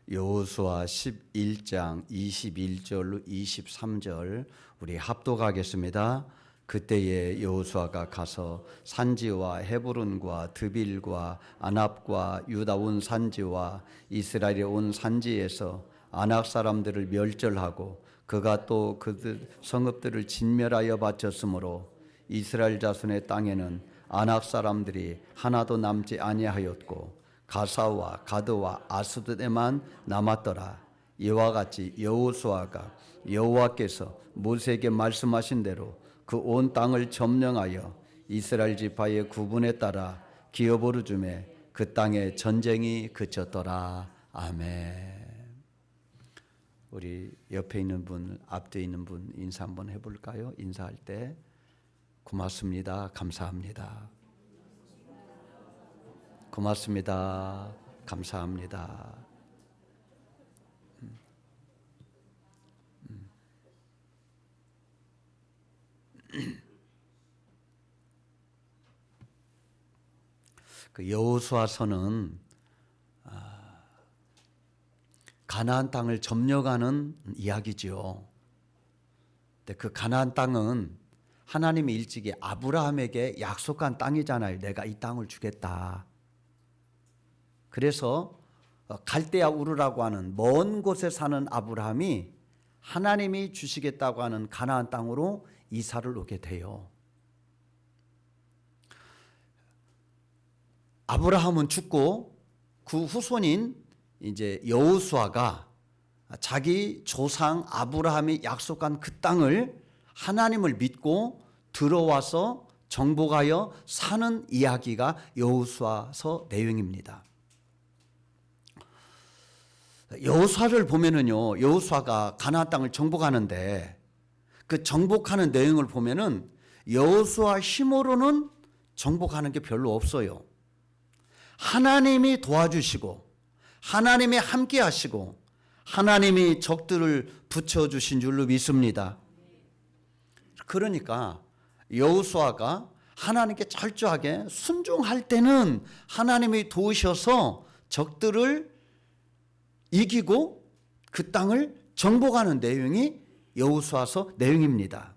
여호수아 11장 21절로 23절 우리 합독하겠습니다. 그때에 여호수아가 가서 산지와 헤브론과 드빌과 아납과 유다 온 산지와 이스라엘의 온 산지에서 아낙 사람들을 멸절하고 그가 또 그들 성읍들을 진멸하여 바쳤으므로 이스라엘 자손의 땅에는 아낙 사람들이 하나도 남지 아니하였고 가사와 가드와 아스돗에만 남았더라. 이와 같이 여호수아가 여호와께서 모세에게 말씀하신 대로 그 온 땅을 점령하여 이스라엘 지파의 구분에 따라 기업으로 주매 그 땅에 전쟁이 그쳤더라. 아멘. 우리 옆에 있는 분, 앞에 있는 분 인사 한번 해볼까요? 인사할 때 고맙습니다. 감사합니다. 고맙습니다. 감사합니다. 그 여호수아서는 가나안 땅을 점령하는 이야기지요. 근데 그 가나안 땅은 하나님이 일찍이 아브라함에게 약속한 땅이잖아요. 내가 이 땅을 주겠다. 그래서 갈대아 우르라고 하는 먼 곳에 사는 아브라함이 하나님이 주시겠다고 하는 가나안 땅으로 이사를 오게 돼요. 아브라함은 죽고 그 후손인 이제 여호수아가 자기 조상 아브라함이 약속한 그 땅을 하나님을 믿고 들어와서 정복하여 사는 이야기가 여호수아서 내용입니다. 여호수아를 보면은요, 여호수아가 가나안 땅을 정복하는데 그 정복하는 내용을 보면은 여호수아 힘으로는 정복하는 게 별로 없어요. 하나님이 도와주시고 하나님이 함께 하시고 하나님이 적들을 붙여주신 줄로 믿습니다. 그러니까 여호수아가 하나님께 철저하게 순종할 때는 하나님이 도우셔서 적들을 이기고 그 땅을 정복하는 내용이 여호수아서 내용입니다.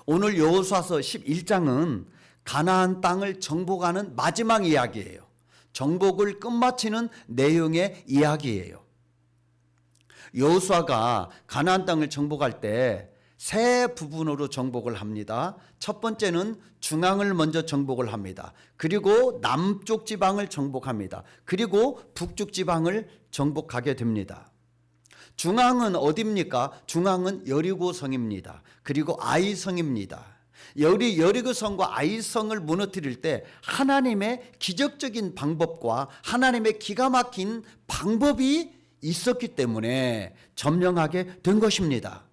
오늘 여호수아서 11장은 가나안 땅을 정복하는 마지막 이야기예요. 정복을 끝마치는 내용의 이야기예요. 여호수아가 가나안 땅을 정복할 때 세 부분으로 정복을 합니다. 첫 번째는 중앙을 먼저 정복을 합니다. 그리고 남쪽 지방을 정복합니다. 그리고 북쪽 지방을 정복하게 됩니다. 중앙은 어디입니까? 중앙은 여리고성입니다. 그리고 아이성입니다. 여리고성과 아이성을 무너뜨릴 때 하나님의 기적적인 방법과 하나님의 기가 막힌 방법이 있었기 때문에 점령하게 된 것입니다.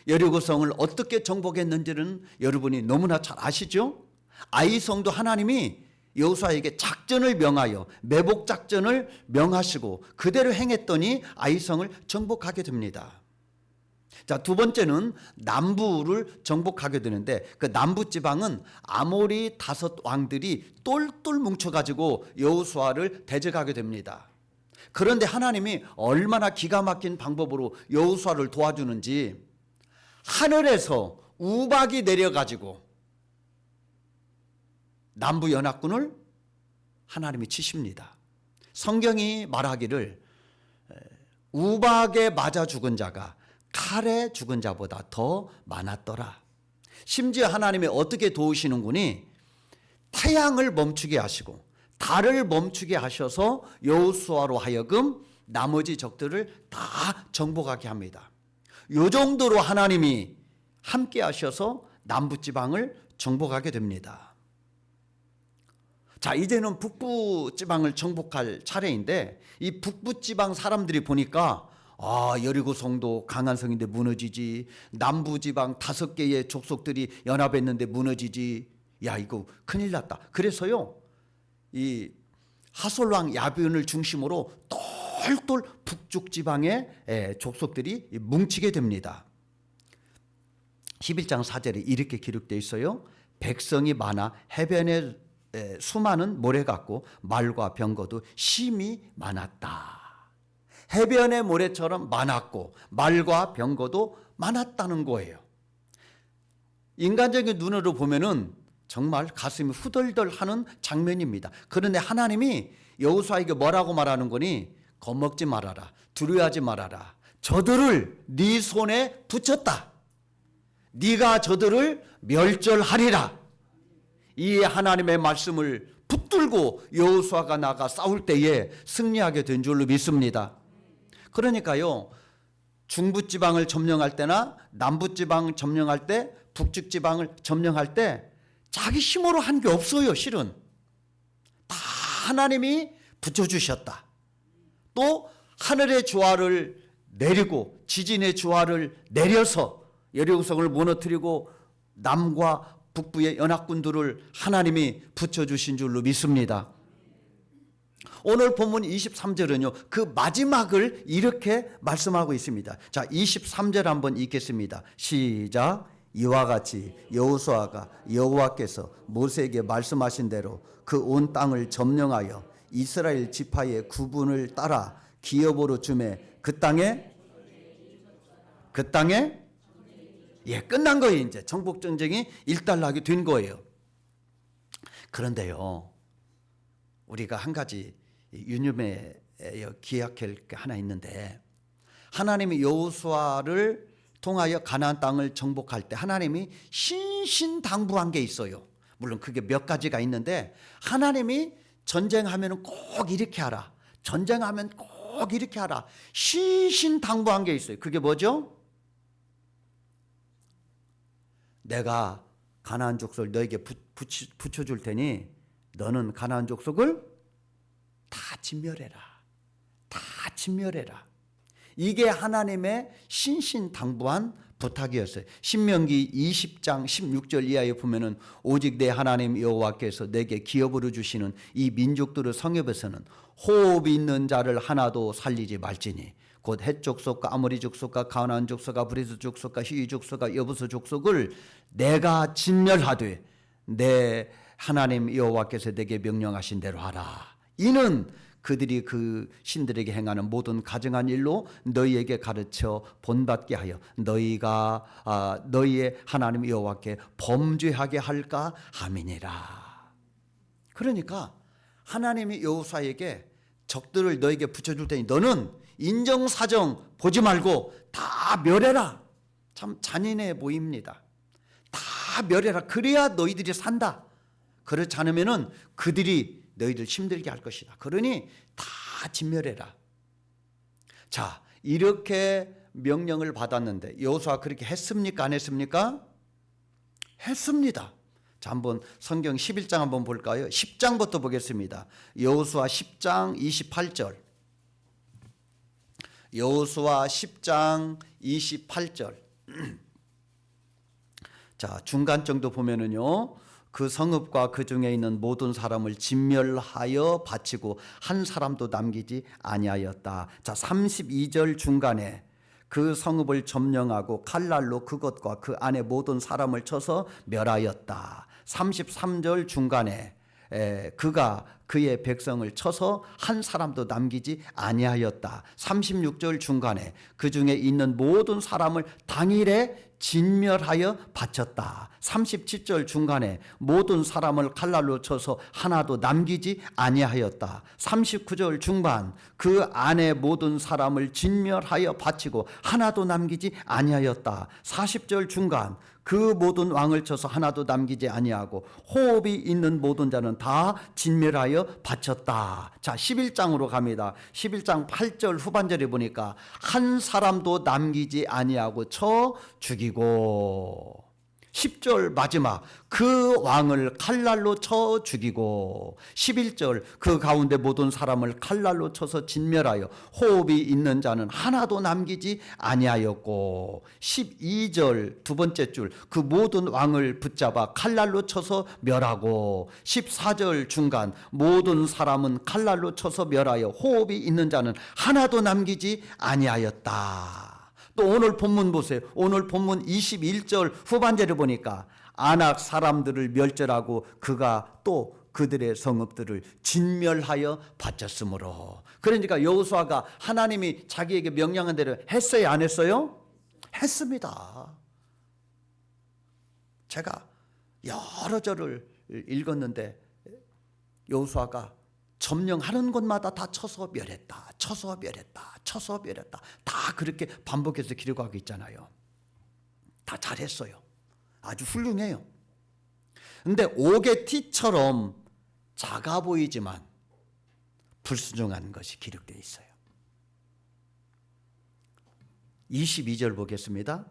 여리고성을 어떻게 정복했는지는 여러분이 너무나 잘 아시죠? 아이성도 하나님이 여호수아에게 작전을 명하여 매복 작전을 명하시고 그대로 행했더니 아이성을 정복하게 됩니다. 자, 두 번째는 남부를 정복하게 되는데 그 남부 지방은 아모리 5 왕들이 똘똘 뭉쳐가지고 여호수아를 대적하게 됩니다. 그런데 하나님이 얼마나 기가 막힌 방법으로 여호수아를 도와주는지 하늘에서 우박이 내려가지고 남부 연합군을 하나님이 치십니다. 성경이 말하기를 우박에 맞아 죽은 자가 칼에 죽은 자보다 더 많았더라. 심지어 하나님이 어떻게 도우시는군이 태양을 멈추게 하시고 달을 멈추게 하셔서 여호수아로 하여금 나머지 적들을 다 정복하게 합니다. 이 정도로 하나님이 함께 하셔서 남부지방을 정복하게 됩니다. 자, 이제는 북부지방을 정복할 차례인데 이 북부지방 사람들이 보니까 여리고성도 강한 성인데 무너지지, 남부지방 5개의 족속들이 연합했는데 무너지지, 야 이거 큰일 났다. 그래서요 이 하솔왕 야변을 중심으로 똘똘 북쪽 지방의 족속들이 뭉치게 됩니다. 11장 4절에 이렇게 기록되어 있어요. 백성이 많아 해변에 수많은 모래 같고 말과 병거도 심히 많았다. 해변의 모래처럼 많았고 말과 병거도 많았다는 거예요. 인간적인 눈으로 보면은 정말 가슴이 후덜덜하는 장면입니다. 그런데 하나님이 여호수아에게 뭐라고 말하는 거니? 겁먹지 말아라. 두려워하지 말아라. 저들을 네 손에 붙였다. 네가 저들을 멸절하리라. 이 하나님의 말씀을 붙들고 여호수아가 나가 싸울 때에 승리하게 된 줄로 믿습니다. 그러니까요, 중부지방을 점령할 때나 남부지방 점령할 때, 북측지방을 점령할 때 자기 힘으로 한 게 없어요. 실은 다 하나님이 붙여주셨다. 또 하늘의 조화를 내리고 지진의 조화를 내려서 여리고성을 무너뜨리고 남과 북부의 연합군들을 하나님이 붙여주신 줄로 믿습니다. 오늘 본문 23절은요, 그 마지막을 이렇게 말씀하고 있습니다. 자, 23절 한번 읽겠습니다. 시작. 이와 같이 여호수아가 여호와께서 모세에게 말씀하신 대로 그 온 땅을 점령하여 이스라엘 지파의 구분을 따라 기업으로 주매 그 땅에 끝난 거예요. 이제 정복 전쟁이 일단락이 된 거예요. 그런데요, 우리가 한 가지 유념에 기억할 게 하나 있는데, 하나님이 여호수아를 통하여 가나안 땅을 정복할 때 하나님이 신신당부한 게 있어요. 물론 그게 몇 가지가 있는데, 하나님이 전쟁하면 꼭 이렇게 하라, 전쟁하면 꼭 이렇게 하라, 신신당부한 게 있어요. 그게 뭐죠? 내가 가나안 족속을 너에게 붙여줄 테니 너는 가나안 족속을 다 진멸해라. 다 진멸해라. 이게 하나님의 신신당부한 부탁이었어요. 신명기 20장 16절 이하에 보면은 오직 내 하나님 여호와께서 내게 기업으로 주시는 이 민족들의 성읍에서는 호흡이 있는 자를 하나도 살리지 말지니 곧 헷 족속과 아모리 족속과 가나안 족속과 브리스 족속과 히위 족속과 여부스 족속을 내가 진멸하되 내 하나님 여호와께서 내게 명령하신 대로 하라. 이는 그들이 그 신들에게 행하는 모든 가증한 일로 너희에게 가르쳐 본받게 하여 너희가 너희의 하나님 여호와께 범죄하게 할까 함이니라. 그러니까 하나님이 여호수아에게 적들을 너에게 붙여줄 테니 너는 인정사정 보지 말고 다 멸해라. 참 잔인해 보입니다. 다 멸해라. 그래야 너희들이 산다. 그렇지 않으면은 그들이 너희들 힘들게 할 것이다. 그러니 다 진멸해라. 자, 이렇게 명령을 받았는데 여호수아 그렇게 했습니까? 안 했습니까? 했습니다. 자, 한번 성경 11장 한번 볼까요? 10장부터 보겠습니다. 여호수아 10장 28절. 여호수아 10장 28절. 자, 중간 정도 보면은요, 그 성읍과 그 중에 있는 모든 사람을 진멸하여 바치고 한 사람도 남기지 아니하였다. 자, 32절 중간에 그 성읍을 점령하고 칼날로 그것과 그 안에 모든 사람을 쳐서 멸하였다. 33절 중간에 그가 그의 백성을 쳐서 한 사람도 남기지 아니하였다. 36절 중간에 그 중에 있는 모든 사람을 당일에 진멸하여 바쳤다. 37절 중간에 모든 사람을 칼날로 쳐서 하나도 남기지 아니하였다. 39절 중반 그 안에 모든 사람을 진멸하여 바치고 하나도 남기지 아니하였다. 40절 중간 그 모든 왕을 쳐서 하나도 남기지 아니하고 호흡이 있는 모든 자는 다 진멸하여 바쳤다. 자, 11장으로 갑니다. 11장 8절 후반절에 보니까 한 사람도 남기지 아니하고 쳐 죽이고, 10절 마지막 그 왕을 칼날로 쳐 죽이고, 11절 그 가운데 모든 사람을 칼날로 쳐서 진멸하여 호흡이 있는 자는 하나도 남기지 아니하였고, 12절 두 번째 줄 그 모든 왕을 붙잡아 칼날로 쳐서 멸하고, 14절 중간 모든 사람은 칼날로 쳐서 멸하여 호흡이 있는 자는 하나도 남기지 아니하였다. 또 오늘 본문 보세요. 오늘 본문 21절 후반절에 보니까 아낙 사람들을 멸절하고 그가 또 그들의 성읍들을 진멸하여 바쳤으므로. 그러니까 여호수아가 하나님이 자기에게 명령한 대로 했어요, 안 했어요? 했습니다. 제가 여러 절을 읽었는데 여호수아가 점령하는 곳마다 다 쳐서 멸했다, 쳐서 멸했다, 쳐서 멸했다, 다 그렇게 반복해서 기록하고 있잖아요. 다 잘했어요. 아주 훌륭해요. 근데 오게티처럼 작아 보이지만 불순종한 것이 기록되어 있어요. 22절 보겠습니다.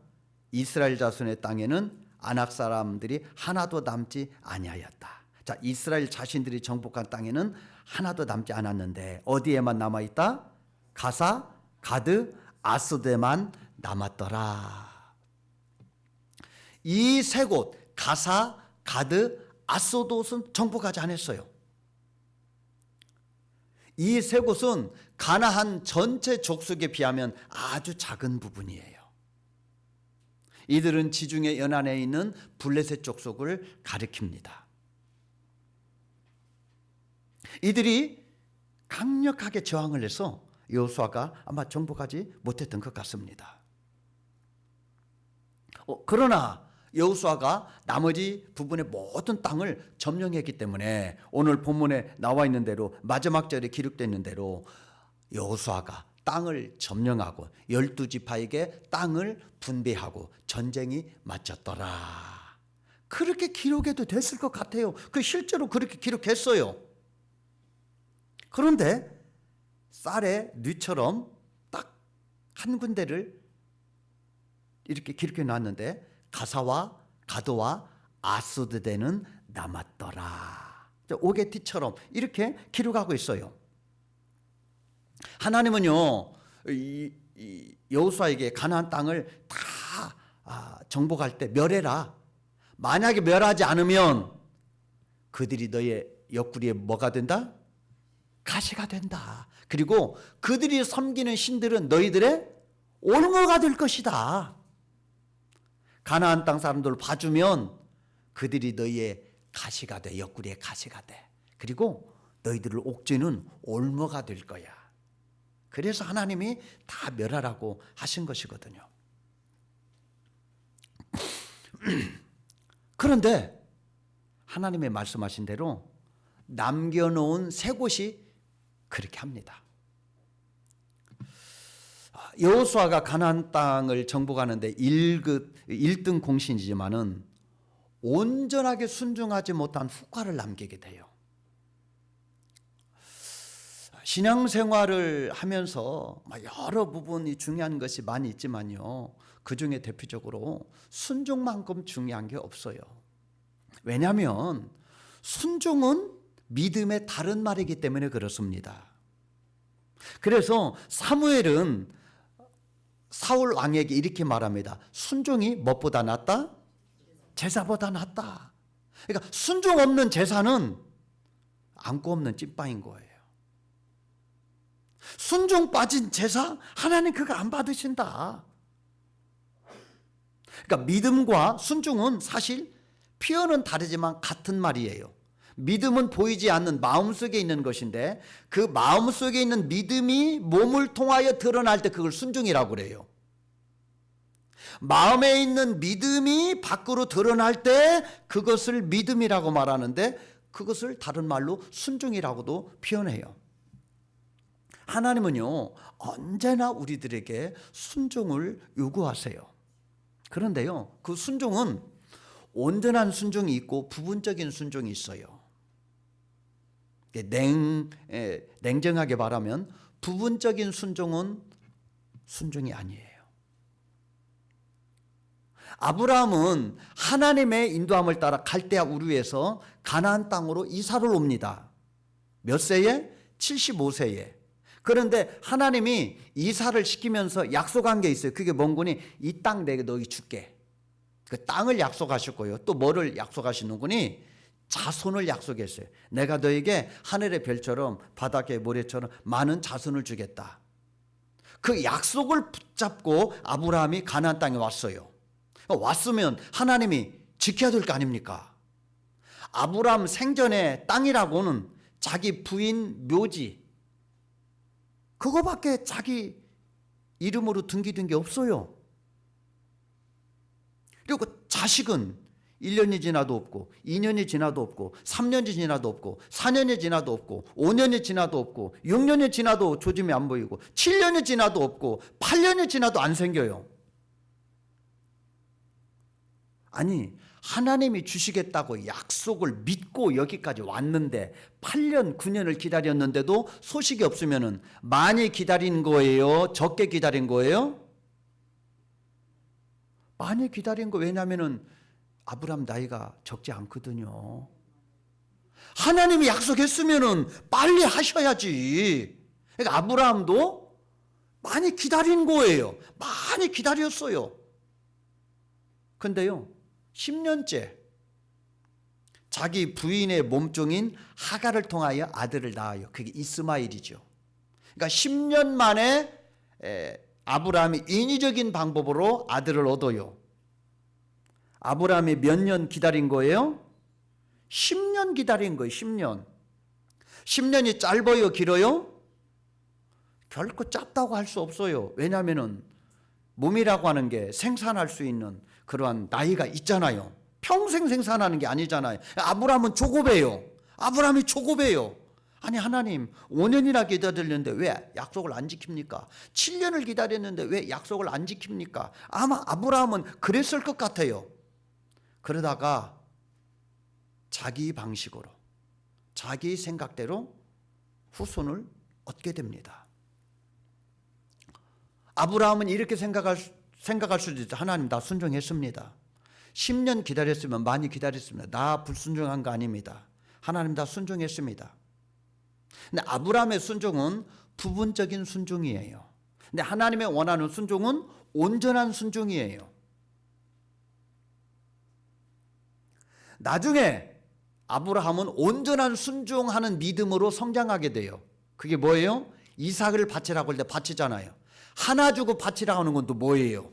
이스라엘 자손의 땅에는 아낙 사람들이 하나도 남지 아니하였다. 자, 이스라엘 자신들이 정복한 땅에는 하나도 남지 않았는데 어디에만 남아있다? 가사, 가드, 아스도에만 남았더라. 이 세 곳, 가사, 가드, 아스돗은 정복하지 않았어요. 이 세 곳은 가나안 전체 족속에 비하면 아주 작은 부분이에요. 이들은 지중해 연안에 있는 블레셋 족속을 가리킵니다. 이들이 강력하게 저항을 해서 여호수아가 아마 정복하지 못했던 것 같습니다. 그러나 여호수아가 나머지 부분의 모든 땅을 점령했기 때문에 오늘 본문에 나와 있는 대로 마지막 절에 기록되어 있는 대로 여호수아가 땅을 점령하고 12지파에게 땅을 분배하고 전쟁이 마쳤더라. 그렇게 기록해도 됐을 것 같아요. 실제로 그렇게 기록했어요. 그런데 쌀의 뉘처럼 딱 한 군데를 이렇게 기록해 놨는데 가사와 가드와 아스도데는 남았더라. 오게티처럼 이렇게 기록하고 있어요. 하나님은요, 여호수아에게 가나안 땅을 다 정복할 때 멸해라. 만약에 멸하지 않으면 그들이 너의 옆구리에 뭐가 된다? 가시가 된다. 그리고 그들이 섬기는 신들은 너희들의 올무가 될 것이다. 가나안 땅 사람들을 봐주면 그들이 너희의 가시가 돼, 옆구리에 가시가 돼. 그리고 너희들을 옥죄는 올무가 될 거야. 그래서 하나님이 다 멸하라고 하신 것이거든요. 그런데 하나님의 말씀하신 대로 남겨놓은 세 곳이 그렇게 합니다. 여호수아가 가나안 땅을 정복하는데 1등 공신이지만은 온전하게 순종하지 못한 후과를 남기게 돼요. 신앙생활을 하면서 여러 부분이 중요한 것이 많이 있지만요, 그 중에 대표적으로 순종만큼 중요한 게 없어요. 왜냐하면 순종은 믿음의 다른 말이기 때문에 그렇습니다. 그래서 사무엘은 사울 왕에게 이렇게 말합니다. 순종이 무엇보다 낫다? 제사보다 낫다. 그러니까 순종 없는 제사는 안고 없는 찐빵인 거예요. 순종 빠진 제사 하나님 그거 안 받으신다. 그러니까 믿음과 순종은 사실 표현은 다르지만 같은 말이에요. 믿음은 보이지 않는 마음속에 있는 것인데 그 마음속에 있는 믿음이 몸을 통하여 드러날 때 그걸 순종이라고 그래요. 마음에 있는 믿음이 밖으로 드러날 때 그것을 믿음이라고 말하는데 그것을 다른 말로 순종이라고도 표현해요. 하나님은요, 언제나 우리들에게 순종을 요구하세요. 그런데요, 그 순종은 온전한 순종이 있고 부분적인 순종이 있어요. 냉정하게 말하면 부분적인 순종은 순종이 아니에요. 아브라함은 하나님의 인도함을 따라 갈대아 우르에서 가나안 땅으로 이사를 옵니다. 몇 세에? 75세에. 그런데 하나님이 이사를 시키면서 약속한 게 있어요. 그게 뭔 거니? 이 땅 내가 너희 줄게. 그 땅을 약속하셨고요. 또 뭐를 약속하시는 거니? 자손을 약속했어요. 내가 너에게 하늘의 별처럼 바닥의 모래처럼 많은 자손을 주겠다. 그 약속을 붙잡고 아브라함이 가나안 땅에 왔어요. 왔으면 하나님이 지켜야 될 거 아닙니까? 아브라함 생전에 땅이라고는 자기 부인 묘지, 그거밖에 자기 이름으로 등기된 게 없어요. 그리고 자식은 1년이 지나도 없고 2년이 지나도 없고 3년이 지나도 없고 4년이 지나도 없고 5년이 지나도 없고 6년이 지나도 조짐이 안 보이고 7년이 지나도 없고 8년이 지나도 안 생겨요. 아니, 하나님이 주시겠다고 약속을 믿고 여기까지 왔는데 8년, 9년을 기다렸는데도 소식이 없으면 많이 기다린 거예요? 적게 기다린 거예요? 많이 기다린 거. 왜냐하면 아브라함 나이가 적지 않거든요. 하나님이 약속했으면 빨리 하셔야지. 그러니까 아브라함도 많이 기다린 거예요. 많이 기다렸어요. 근데요, 10년째 자기 부인의 몸종인 하갈을 통하여 아들을 낳아요. 그게 이스마엘이죠. 그러니까 10년 만에 아브라함이 인위적인 방법으로 아들을 얻어요. 아브라함이 몇 년 기다린 거예요? 10년 기다린 거예요. 10년. 10년이 짧아요? 길어요? 결코 짧다고 할 수 없어요. 왜냐하면 몸이라고 하는 게 생산할 수 있는 그러한 나이가 있잖아요. 평생 생산하는 게 아니잖아요. 아브라함은 초고배예요. 아브라함이 초고배예요. 아니, 하나님 5년이나 기다렸는데 왜 약속을 안 지킵니까? 7년을 기다렸는데 왜 약속을 안 지킵니까? 아마 아브라함은 그랬을 것 같아요. 그러다가 자기 방식으로, 자기 생각대로 후손을 얻게 됩니다. 아브라함은 이렇게 생각할 수도 있죠. 하나님, 나 순종했습니다. 10년 기다렸으면 많이 기다렸습니다. 나 불순종한 거 아닙니다. 하나님, 나 순종했습니다. 근데 아브라함의 순종은 부분적인 순종이에요. 근데 하나님의 원하는 순종은 온전한 순종이에요. 나중에 아브라함은 온전한 순종하는 믿음으로 성장하게 돼요. 그게 뭐예요? 이삭을 바치라고 할 때 바치잖아요. 하나 주고 바치라고 하는 건 또 뭐예요?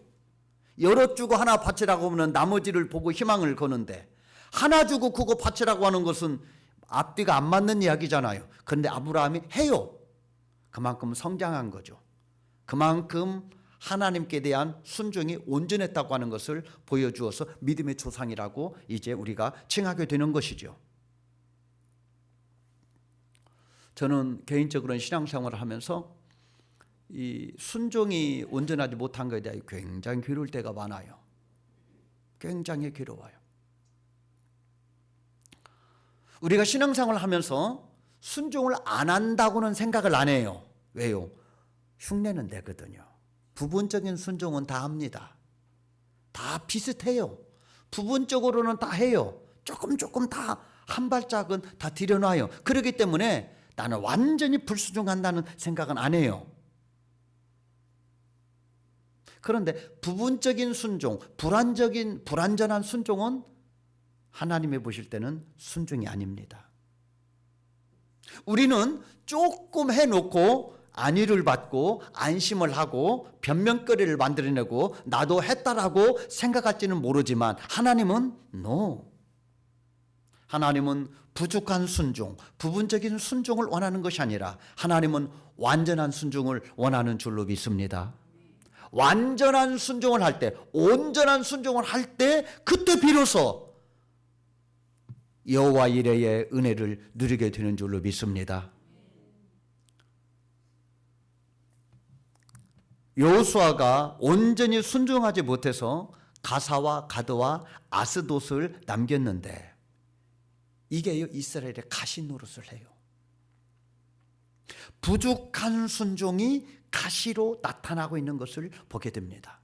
여럿 주고 하나 바치라고 하면 나머지를 보고 희망을 거는데, 하나 주고 그거 바치라고 하는 것은 앞뒤가 안 맞는 이야기잖아요. 그런데 아브라함이 해요. 그만큼 성장한 거죠. 그만큼 하나님께 대한 순종이 온전했다고 하는 것을 보여주어서 믿음의 조상이라고 이제 우리가 칭하게 되는 것이죠. 저는 개인적으로는 신앙생활을 하면서 이 순종이 온전하지 못한 것에 대해 굉장히 괴로울 때가 많아요. 굉장히 괴로워요. 우리가 신앙생활을 하면서 순종을 안 한다고는 생각을 안 해요. 왜요? 흉내는 내거든요. 부분적인 순종은 다 합니다. 다 비슷해요. 부분적으로는 다 해요. 조금 다 한 발짝은 다 들여놔요. 그렇기 때문에 나는 완전히 불순종한다는 생각은 안 해요. 그런데 부분적인 순종, 불완전한 순종은 하나님이 보실 때는 순종이 아닙니다. 우리는 조금 해놓고 안위를 받고 안심을 하고 변명거리를 만들어내고 나도 했다라고 생각할지는 모르지만 하나님은 no. 하나님은 부족한 순종, 부분적인 순종을 원하는 것이 아니라 하나님은 완전한 순종을 원하는 줄로 믿습니다. 완전한 순종을 할 때, 온전한 순종을 할 때 그때 비로소 여호와 이레의 은혜를 누리게 되는 줄로 믿습니다. 여호수아가 온전히 순종하지 못해서 가사와 가드와 아스돗을 남겼는데 이게 이스라엘의 가시 노릇을 해요. 부족한 순종이 가시로 나타나고 있는 것을 보게 됩니다.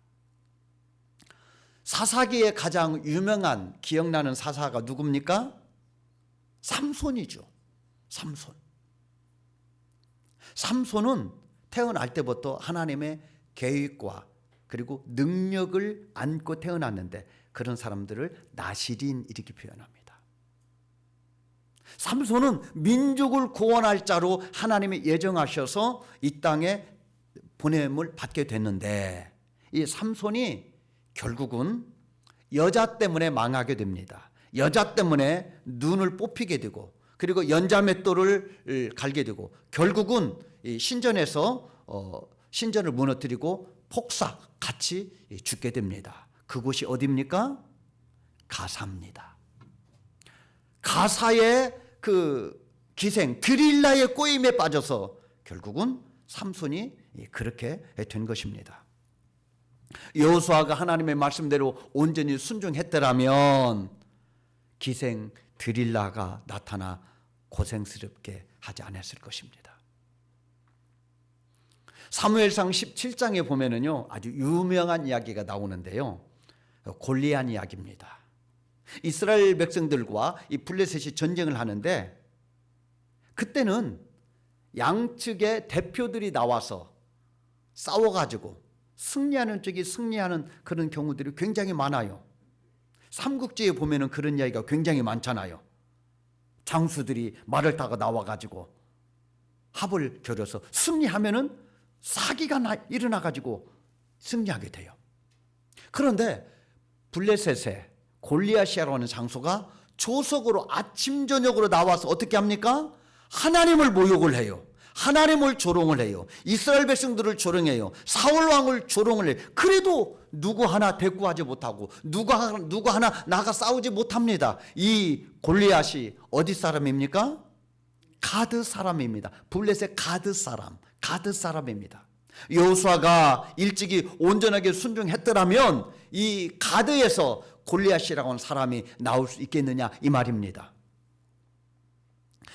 사사기의 가장 유명한 기억나는 사사가 누굽니까? 삼손이죠. 삼손은 태어날 때부터 하나님의 계획과 그리고 능력을 안고 태어났는데 그런 사람들을 나실인 이렇게 표현합니다. 삼손은 민족을 구원할 자로 하나님이 예정하셔서 이 땅에 보냄을 받게 됐는데 이 삼손이 결국은 여자 때문에 망하게 됩니다. 여자 때문에 눈을 뽑히게 되고 그리고 연자맷돌을 갈게 되고 결국은 이 신전에서 신전을 무너뜨리고 폭삭 같이 죽게 됩니다. 그곳이 어디입니까? 가사입니다. 가사의 그 기생 드릴라의 꼬임에 빠져서 결국은 삼손이 그렇게 된 것입니다. 여호수아가 하나님의 말씀대로 온전히 순종했더라면 기생 드릴라가 나타나 고생스럽게 하지 않았을 것입니다. 사무엘상 17장에 보면은요 아주 유명한 이야기가 나오는데요, 골리앗 이야기입니다. 이스라엘 백성들과 이 블레셋이 전쟁을 하는데 그때는 양측의 대표들이 나와서 싸워가지고 승리하는 쪽이 승리하는 그런 경우들이 굉장히 많아요. 삼국지에 보면은 그런 이야기가 굉장히 많잖아요. 장수들이 말을 타고 나와가지고 합을 겨뤄서 승리하면은 사기가 일어나가지고 승리하게 돼요. 그런데 블레셋의 골리앗이라고 하는 장소가 조석으로 아침 저녁으로 나와서 어떻게 합니까? 하나님을 모욕을 해요. 하나님을 조롱을 해요. 이스라엘 백성들을 조롱해요. 사울 왕을 조롱을 해요. 그래도 누구 하나 대꾸하지 못하고 누구 하나 나가 싸우지 못합니다. 이 골리앗이 어디 사람입니까? 가드 사람입니다. 블레셋 가드 사람입니다. 여호수아가 일찍이 온전하게 순종했더라면 이 가드에서 골리앗이라고 하는 사람이 나올 수 있겠느냐 이 말입니다.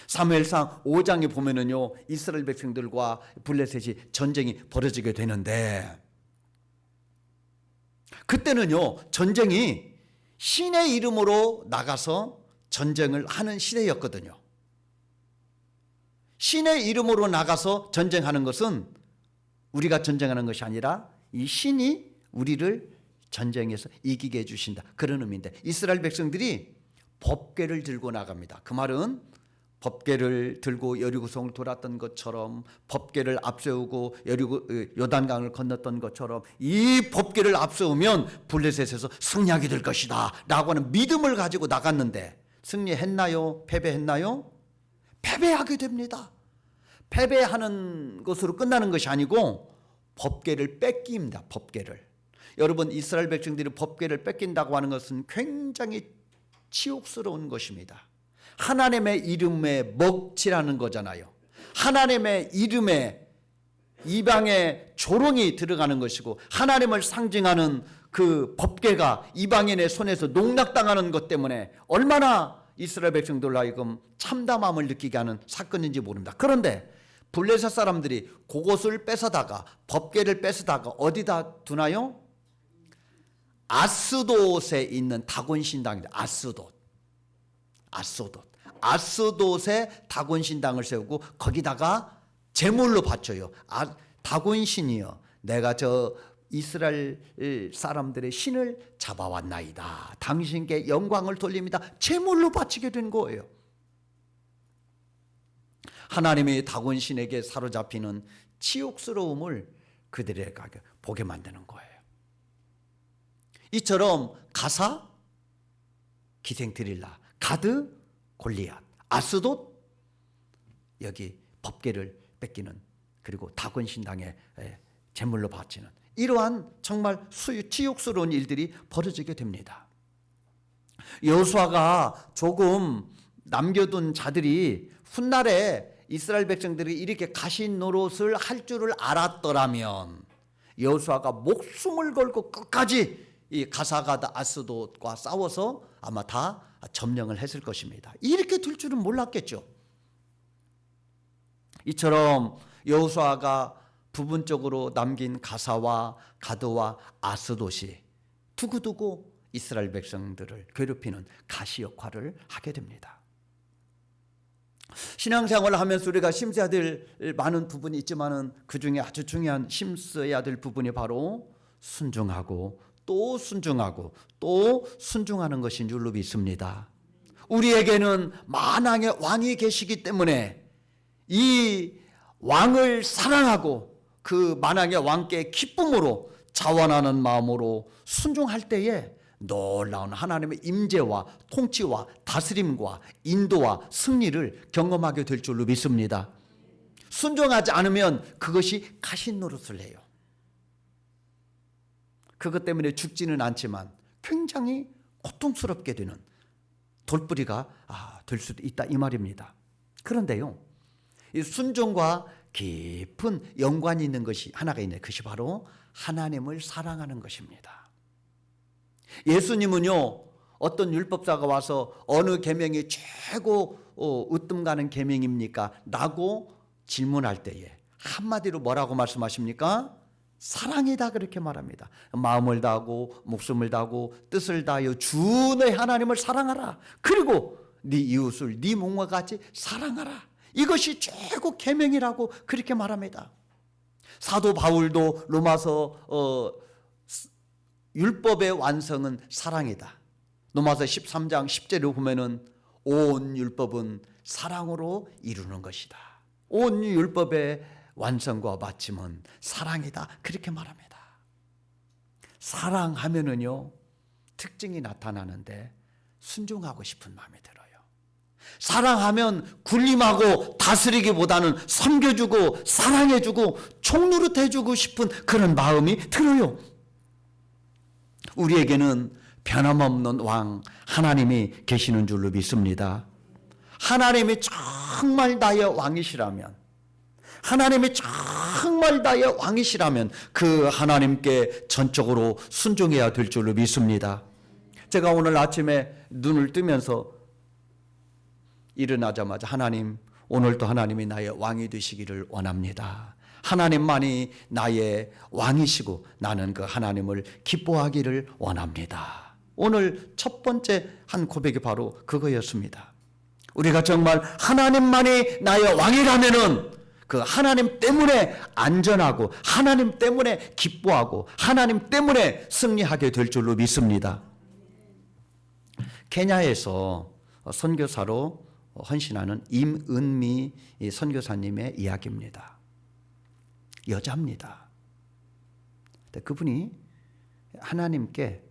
사무엘상 5장에 보면은요 이스라엘 백성들과 블레셋이 전쟁이 벌어지게 되는데 그때는요 전쟁이 신의 이름으로 나가서 전쟁을 하는 시대였거든요. 신의 이름으로 나가서 전쟁하는 것은 우리가 전쟁하는 것이 아니라 이 신이 우리를 전쟁에서 이기게 해주신다 그런 의미인데 이스라엘 백성들이 법궤를 들고 나갑니다. 그 말은 법궤를 들고 여리고성을 돌았던 것처럼 법궤를 앞세우고 요단강을 건넜던 것처럼 이 법궤를 앞세우면 블레셋에서 승리하게 될 것이다 라고 하는 믿음을 가지고 나갔는데 승리했나요? 패배했나요? 패배하게 됩니다. 패배하는 것으로 끝나는 것이 아니고 법궤를 뺏깁니다. 법궤를. 여러분 이스라엘 백성들이 법궤를 뺏긴다고 하는 것은 굉장히 치욕스러운 것입니다. 하나님의 이름에 먹칠하는 거잖아요. 하나님의 이름에 이방의 조롱이 들어가는 것이고 하나님을 상징하는 그 법궤가 이방인의 손에서 농락당하는 것 때문에 얼마나 이스라엘 백성들로 하여금 참담함을 느끼게 하는 사건인지 모릅니다. 그런데 블레셋 사람들이 그것을 뺏어다가 법궤를 뺏어다가 어디다 두나요? 아스돗에 있는 다곤 신당입니다. 아스돗에 다곤 신당을 세우고 거기다가 제물로 바쳐요. 다곤 신이여, 내가 저 이스라엘 사람들의 신을 잡아왔나이다. 당신께 영광을 돌립니다. 제물로 바치게 된 거예요. 하나님의 다곤 신에게 사로잡히는 치욕스러움을 그들에게 보게 만드는 거예요. 이처럼 가사, 기생 드릴라, 가드, 골리앗, 아스돗, 여기 법궤를 뺏기는 그리고 다곤 신당에 제물로 바치는 이러한 정말 치욕스러운 일들이 벌어지게 됩니다. 여호수아가 조금 남겨둔 자들이 훗날에 이스라엘 백성들이 이렇게 가신 노릇을 할 줄을 알았더라면 여호수아가 목숨을 걸고 끝까지 이 가사가드 아스돗과 싸워서 아마 다 점령을 했을 것입니다. 이렇게 될 줄은 몰랐겠죠. 이처럼 여호수아가 부분적으로 남긴 가사와 가드와 아스돗이 두고두고 이스라엘 백성들을 괴롭히는 가시 역할을 하게 됩니다. 신앙생활을 하면서 우리가 심어야 될 많은 부분이 있지만은 그 중에 아주 중요한 심어야 될 부분이 바로 순종하고 또 순종하고 또 순종하는 것인 줄로 믿습니다. 우리에게는 만왕의 왕이 계시기 때문에 이 왕을 사랑하고 그 만왕의 왕께 기쁨으로 자원하는 마음으로 순종할 때에 놀라운 하나님의 임재와 통치와 다스림과 인도와 승리를 경험하게 될 줄로 믿습니다. 순종하지 않으면 그것이 가신 노릇을 해요. 그것 때문에 죽지는 않지만 굉장히 고통스럽게 되는 돌뿌리가 될 수도 있다 이 말입니다. 그런데요, 이 순종과 깊은 연관이 있는 것이 하나가 있네. 그것이 바로 하나님을 사랑하는 것입니다. 예수님은요, 어떤 율법사가 와서 어느 계명이 최고 으뜸 가는 계명입니까? 라고 질문할 때에 한마디로 뭐라고 말씀하십니까? 사랑이다 그렇게 말합니다. 마음을 다하고 목숨을 다하고 뜻을 다하여 주 너의 하나님을 사랑하라. 그리고 네 이웃을 네 몸과 같이 사랑하라. 이것이 최고 계명이라고 그렇게 말합니다. 사도 바울도 로마서 율법의 완성은 사랑이다. 로마서 13장 10절에 보면은 온 율법은 사랑으로 이루는 것이다. 온 율법의 완성과 마침은 사랑이다. 그렇게 말합니다. 사랑하면은요, 특징이 나타나는데 순종하고 싶은 마음이 들어요. 사랑하면 군림하고 다스리기보다는 섬겨주고 사랑해주고 총노릇해주고 싶은 그런 마음이 들어요. 우리에게는 변함없는 왕 하나님이 계시는 줄로 믿습니다. 하나님이 정말 나의 왕이시라면, 하나님이 정말 나의 왕이시라면 그 하나님께 전적으로 순종해야 될 줄로 믿습니다. 제가 오늘 아침에 눈을 뜨면서 일어나자마자 하나님, 오늘도 하나님이 나의 왕이 되시기를 원합니다. 하나님만이 나의 왕이시고 나는 그 하나님을 기뻐하기를 원합니다. 오늘 첫 번째 한 고백이 바로 그거였습니다. 우리가 정말 하나님만이 나의 왕이라면은 그 하나님 때문에 안전하고 하나님 때문에 기뻐하고 하나님 때문에 승리하게 될 줄로 믿습니다. 케냐에서 선교사로 헌신하는 임은미 선교사님의 이야기입니다. 여자입니다. 그분이 하나님께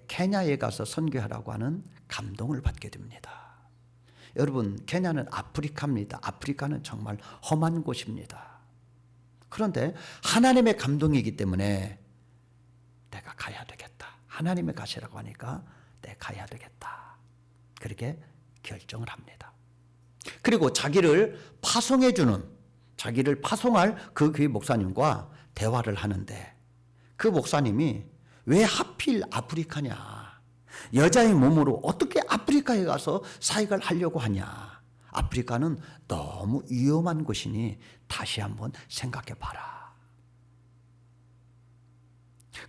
케냐에 가서 선교하라고 하는 감동을 받게 됩니다. 여러분, 케냐는 아프리카입니다. 아프리카는 정말 험한 곳입니다. 그런데 하나님의 감동이기 때문에 내가 가야 되겠다. 하나님의 가시라고 하니까 내가 가야 되겠다. 그렇게 결정을 합니다. 그리고 자기를 파송할 그 교회 목사님과 대화를 하는데 그 목사님이 왜 하필 아프리카냐? 여자의 몸으로 어떻게 아프리카에 가서 사역을 하려고 하냐? 아프리카는 너무 위험한 곳이니 다시 한번 생각해 봐라.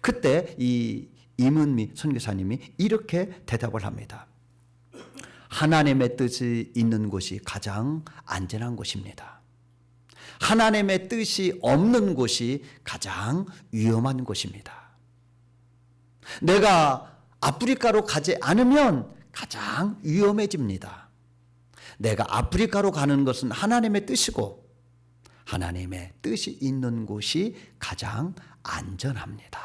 그때 이 임은미 선교사님이 이렇게 대답을 합니다. 하나님의 뜻이 있는 곳이 가장 안전한 곳입니다. 하나님의 뜻이 없는 곳이 가장 위험한 곳입니다. 내가 아프리카로 가지 않으면 가장 위험해집니다. 내가 아프리카로 가는 것은 하나님의 뜻이고 하나님의 뜻이 있는 곳이 가장 안전합니다.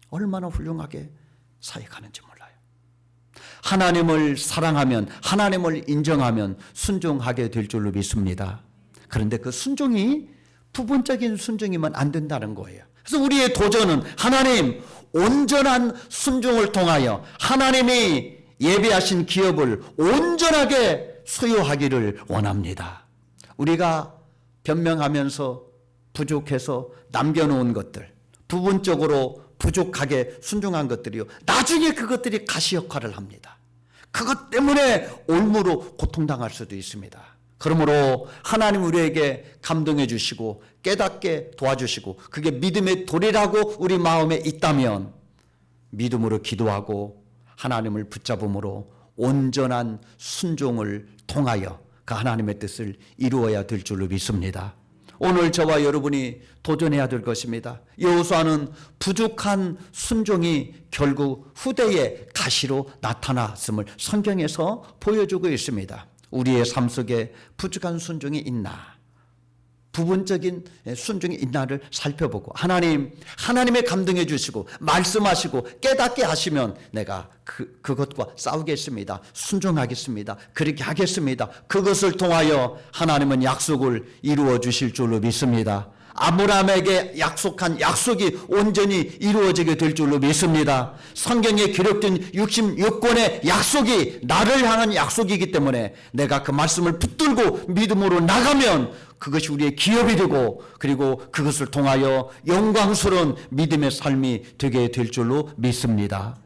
얼마나 훌륭하게 사역하는지 몰라요. 하나님을 사랑하면, 하나님을 인정하면 순종하게 될 줄로 믿습니다. 그런데 그 순종이 부분적인 순종이면 안 된다는 거예요. 그래서 우리의 도전은 하나님, 온전한 순종을 통하여 하나님이 예배하신 기업을 온전하게 소유하기를 원합니다. 우리가 변명하면서 부족해서 남겨놓은 것들, 부분적으로 부족하게 순종한 것들이요, 나중에 그것들이 가시 역할을 합니다. 그것 때문에 올무로 고통당할 수도 있습니다. 그러므로 하나님 우리에게 감동해 주시고 깨닫게 도와주시고 그게 믿음의 도리라고 우리 마음에 있다면 믿음으로 기도하고 하나님을 붙잡음으로 온전한 순종을 통하여 그 하나님의 뜻을 이루어야 될 줄로 믿습니다. 오늘 저와 여러분이 도전해야 될 것입니다. 여호수아는 부족한 순종이 결국 후대의 가시로 나타났음을 성경에서 보여주고 있습니다. 우리의 삶 속에 부족한 순종이 있나? 부분적인 순종이 있나를 살펴보고 하나님의 감동해 주시고 말씀하시고 깨닫게 하시면 내가 그것과 싸우겠습니다. 순종하겠습니다. 그렇게 하겠습니다. 그것을 통하여 하나님은 약속을 이루어 주실 줄로 믿습니다. 아브라함에게 약속한 약속이 온전히 이루어지게 될 줄로 믿습니다. 성경에 기록된 66권의 약속이 나를 향한 약속이기 때문에 내가 그 말씀을 붙들고 믿음으로 나가면 그것이 우리의 기업이 되고 그리고 그것을 통하여 영광스러운 믿음의 삶이 되게 될 줄로 믿습니다.